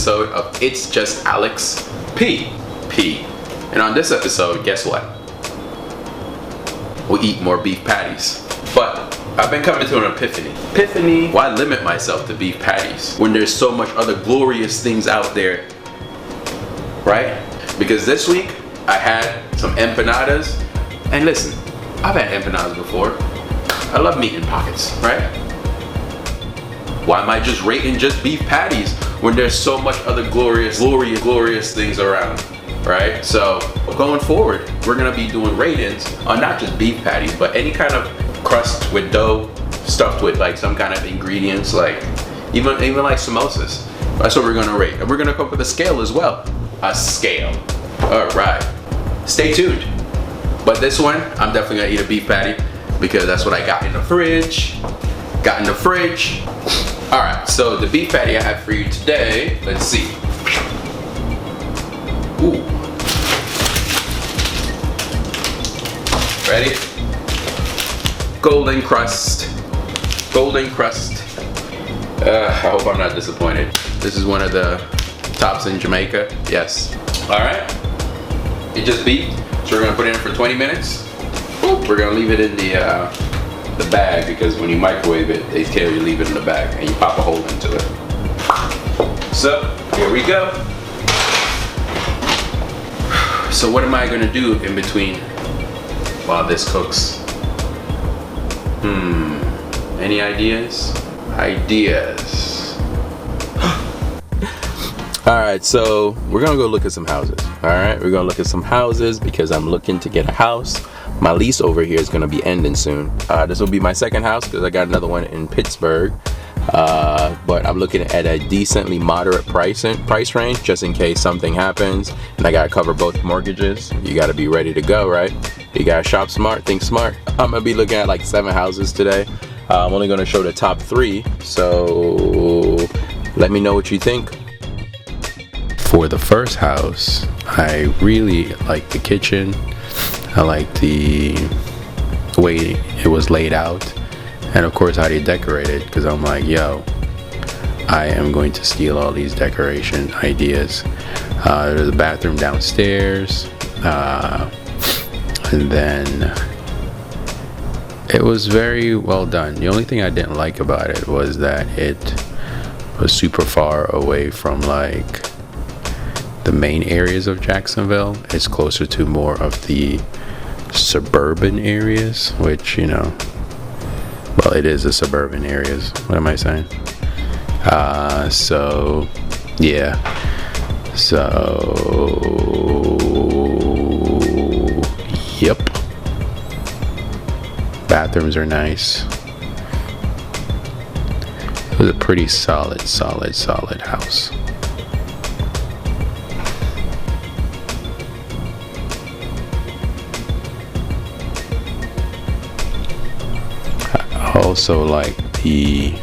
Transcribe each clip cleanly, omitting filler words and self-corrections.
episode of It's Just Alex P. And on this episode, guess what? We'll eat more beef patties. But I've been coming to an epiphany. Why limit myself to beef patties when there's so much other glorious things out there, right? Because this week I had some empanadas, and listen, I've had empanadas before. I love meat in pockets, right? Why am I just rating just beef patties when there's so much other glorious things around, right? So going forward, we're gonna be doing ratings on not just beef patties, but any kind of crust with dough stuffed with like some kind of ingredients, like even like samosas. That's what we're gonna rate, and we're gonna come up with a scale as well. A scale. All right. Stay tuned. But this one, I'm definitely gonna eat a beef patty because that's what I got in the fridge. All right, so the beef patty I have for you today, let's see. Ooh. Ready? Golden crust. I hope I'm not disappointed. This is one of the tops in Jamaica. Yes. All right. It just beat. So we're gonna put it in for 20 minutes. We're gonna leave it in the bag, because when you microwave it, they tell you leave it in the bag and you pop a hole into it. So here we go. So what am I gonna do in between while this cooks? Any ideas? Alright, so we're gonna go look at some houses. Alright, we're gonna look at some houses because I'm looking to get a house. My lease over here is gonna be ending soon. This will be my second house because I got another one in Pittsburgh. But I'm looking at a decently moderate price range just in case something happens and I gotta cover both mortgages. You gotta be ready to go, right? You gotta shop smart, think smart. I'm gonna be looking at like 7 houses today. I'm only gonna show the top 3, so let me know what you think. For the first house, I really like the kitchen. I like the way it was laid out, and of course how they decorated, because I'm like, yo, I am going to steal all these decoration ideas. There's a bathroom downstairs, and then it was very well done. The only thing I didn't like about it was that it was super far away from like the main areas of Jacksonville. It's closer to more of the suburban areas, which, you know, well, it is the suburban areas. What am I saying? So yeah, so yep, bathrooms are nice. It was a pretty solid house. Also like the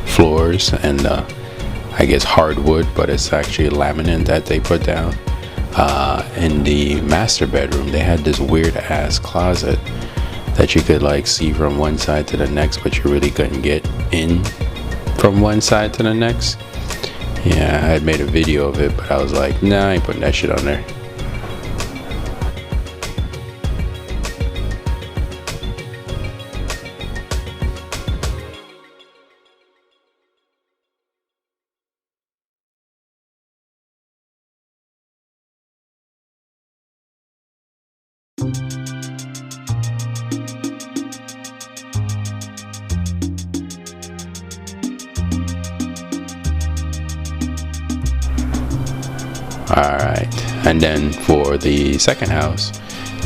floors and I guess hardwood, but it's actually laminate that they put down. In the master bedroom, they had this weird ass closet that you could like see from one side to the next, but you really couldn't get in from one side to the next. Yeah, I had made a video of it, but I was like, nah, I ain't putting that shit on there. Alright, and then for the second house,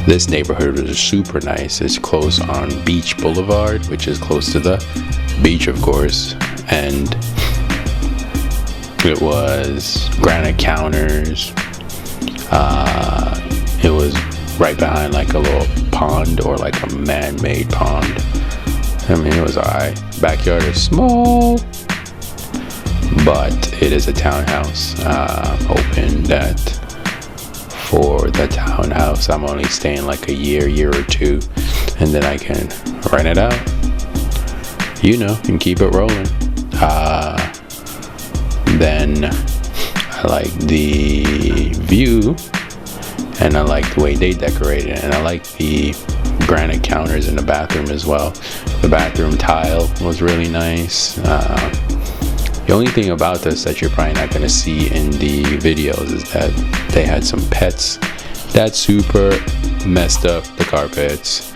this neighborhood was super nice. It's close on Beach Boulevard, which is close to the beach, of course, and it was granite counters. It was right behind like a little pond, or like a man-made pond. I mean, it was alright. Backyard is small, but it is a townhouse. Hoping that for the townhouse I'm only staying like a year or two, and then I can rent it out, you know, and keep it rolling. Then I like the view, and I like the way they decorated it, and I like the granite counters in the bathroom as well. The bathroom tile was really nice. The only thing about this that you're probably not going to see in the videos is that they had some pets that super messed up the carpets.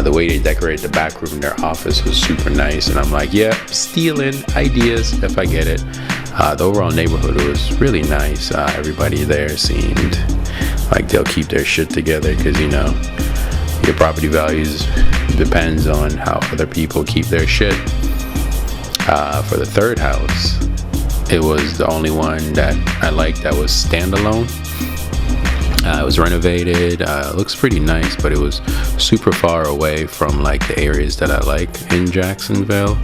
The way they decorated the back room in their office was super nice, and I'm like, yeah, stealing ideas if I get it. The overall neighborhood was really nice. Everybody there seemed like they'll keep their shit together, because you know, your property values depends on how other people keep their shit. For the third house, it was the only one that I liked that was standalone. It was renovated, looks pretty nice, but it was super far away from like the areas that I like in Jacksonville.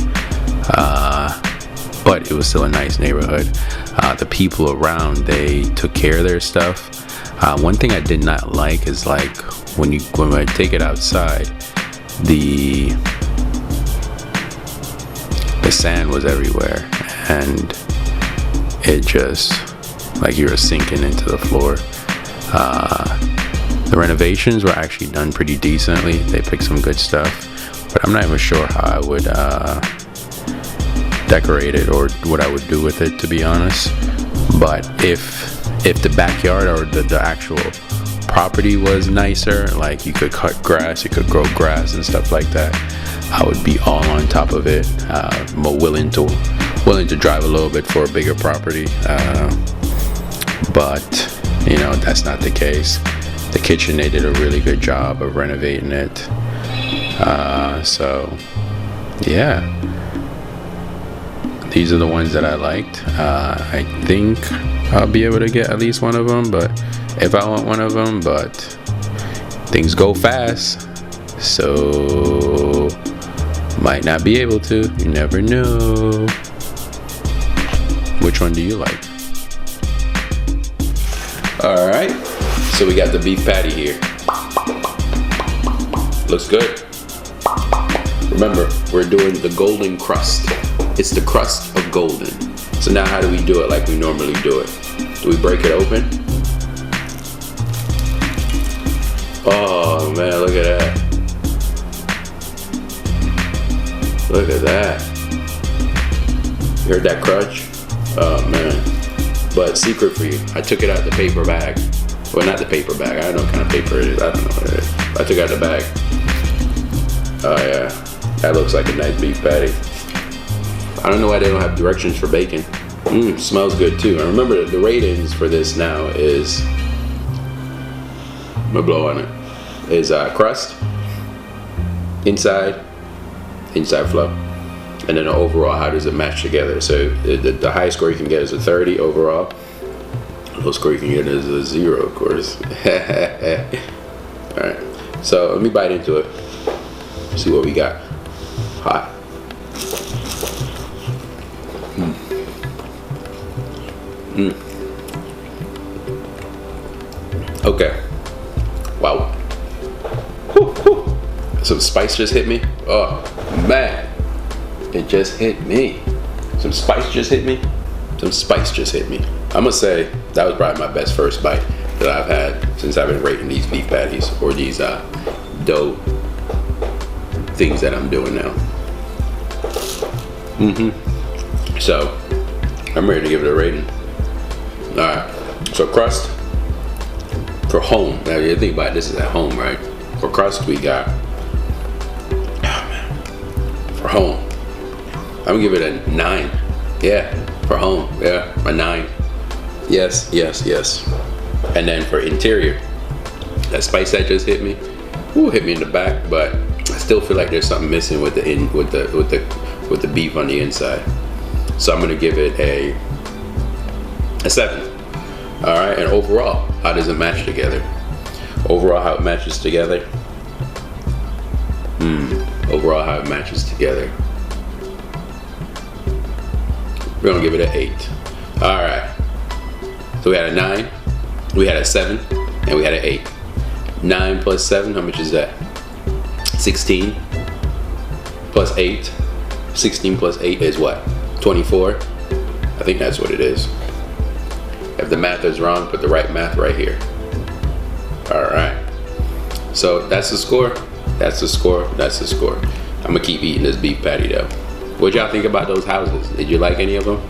But it was still a nice neighborhood. The people around, they took care of their stuff. One thing I did not like is like when I take it outside, the sand was everywhere, and it just like you were sinking into the floor. The renovations were actually done pretty decently. They picked some good stuff, but I'm not even sure how I would decorate it or what I would do with it, to be honest. But if the backyard or the actual property was nicer, like you could cut grass, you could grow grass and stuff like that, I would be all on top of it. More willing to drive a little bit for a bigger property, but you know, that's not the case. The kitchen, they did a really good job of renovating it. So yeah, these are the ones that I liked. I think I'll be able to get at least one of them, but if I want one of them, but things go fast, so might not be able to. You never know. Which one do you like? All right, so we got the beef patty here. Looks good. Remember, we're doing the golden crust. It's the crust of golden. So now how do we do it like we normally do it? Do we break it open? Oh man, look at that. Look at that. You heard that crunch? Oh man. But secret for you, I took it out the paper bag. Well, not the paper bag. I don't know what kind of paper it is. I don't know what it is. I took out the bag. Oh yeah, that looks like a nice beef patty. I don't know why they don't have directions for bacon. Smells good too. And remember, the ratings for this now is, I'm gonna blow on it, is crust, inside flow, and then the overall, how does it match together? So the highest score you can get is a 30 overall. The lowest score you can get is a 0, of course. Alright, so let me bite into it. See what we got. Hot. Okay. Wow. Whew, whew. Some spice just hit me. Oh man. It just hit me. Some spice just hit me. Some spice just hit me. I'm gonna say that was probably my best first bite that I've had since I've been rating these beef patties, or these dough things that I'm doing now. So I'm ready to give it a rating. Alright, so crust for home. Now you think about it, this is at home, right? For crust we got, for home, I'm gonna give it a 9. Yeah, for home, yeah, a 9. Yes, yes, yes. And then for interior, that spice that just hit me, hit me in the back, but I still feel like there's something missing with the beef on the inside. So I'm gonna give it a 7. All right, and overall, how does it match together? Overall, how it matches together. Overall, how it matches together. We're gonna give it an 8. All right. So we had a 9, we had a 7, and we had an 8. 9 plus 7, how much is that? 16 plus 8. 16 plus 8 is what? 24? I think that's what it is. If the math is wrong, put the right math right here. All right. So that's the score. That's the score. That's the score. I'm gonna keep eating this beef patty though. What y'all think about those houses? Did you like any of them?